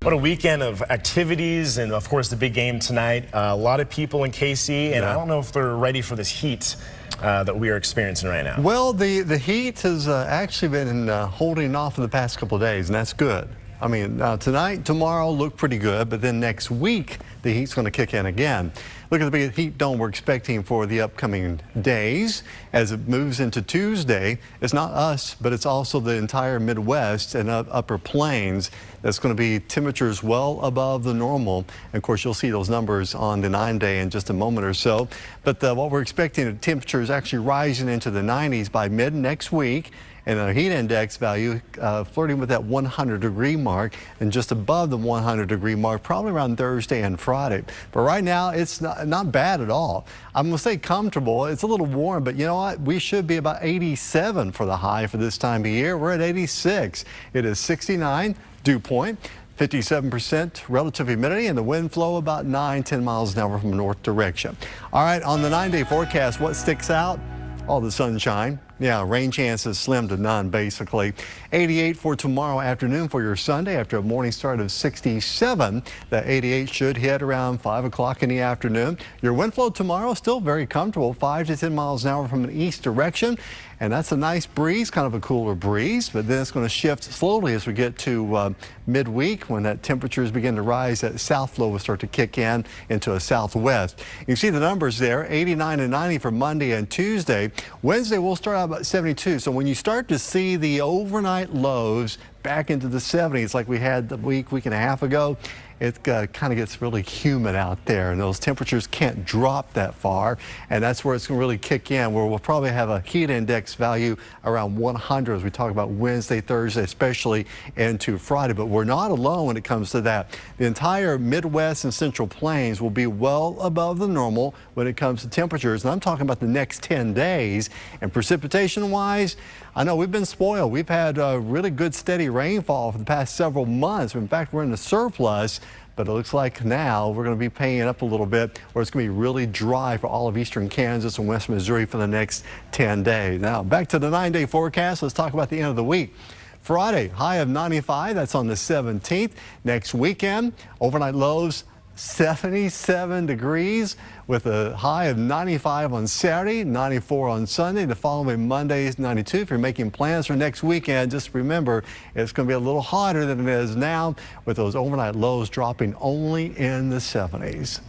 What a weekend of activities and, of course, the big game tonight. A lot of people in KC, and I don't know if they're ready for this heat that we are experiencing right now. Well, the heat has actually been holding off for the past couple of days, and that's good. I mean, tonight, tomorrow look pretty good, but then next week, the heat's going to kick in again. Look at the big heat dome we're expecting for the upcoming days. As it moves into Tuesday, it's not us, but it's also the entire Midwest and upper plains. That's going to be temperatures well above the normal. And of course, you'll see those numbers on the 9-day in just a moment or so. But what we're expecting, the temperature is actually rising into the 90s by mid next week. And the heat index value flirting with that 100-degree mark and just above the 100-degree mark, probably around Thursday and Friday. But right now, it's not bad at all. I'm going to say comfortable. It's a little warm, but you know what? We should be about 87 for the high for this time of year. We're at 86. It is 69, dew point. 57% relative humidity, and the wind flow about 9-10 miles an hour from north direction. All right, on the 9-day forecast, what sticks out? All the sunshine. Yeah, rain chances slim to none, basically. 88 for tomorrow afternoon for your Sunday after a morning start of 67. That 88 should hit around 5 o'clock in the afternoon. Your wind flow tomorrow still very comfortable, 5 to 10 miles an hour from an east direction. And that's a nice breeze, kind of a cooler breeze, but then it's going to shift slowly as we get to midweek when that temperatures begin to rise. That south flow will start to kick in into a southwest. You see the numbers there, 89 and 90 for Monday and Tuesday. Wednesday we'll start out about 72. So when you start to see the overnight lows back into the 70s like we had the week and a half ago, it kind of gets really humid out there, and those temperatures can't drop that far, and that's where it's going to really kick in, where we'll probably have a heat index value around 100 as we talk about Wednesday, Thursday, especially into Friday. But we're not alone when it comes to that. The entire Midwest and Central Plains will be well above the normal when it comes to temperatures, and I'm talking about the next 10 days. And precipitation-wise, I know we've been spoiled. We've had really good steady rainfall for the past several months. In fact, we're in the surplus. But it looks like now we're going to be paying up a little bit, where it's going to be really dry for all of eastern Kansas and west Missouri for the next 10 days. Now, back to the 9-day forecast. Let's talk about the end of the week. Friday, high of 95. That's on the 17th. Next weekend, overnight lows 77 degrees with a high of 95 on Saturday, 94 on Sunday. The following Monday is 92. If you're making plans for next weekend, just remember it's going to be a little hotter than it is now, with those overnight lows dropping only in the 70s.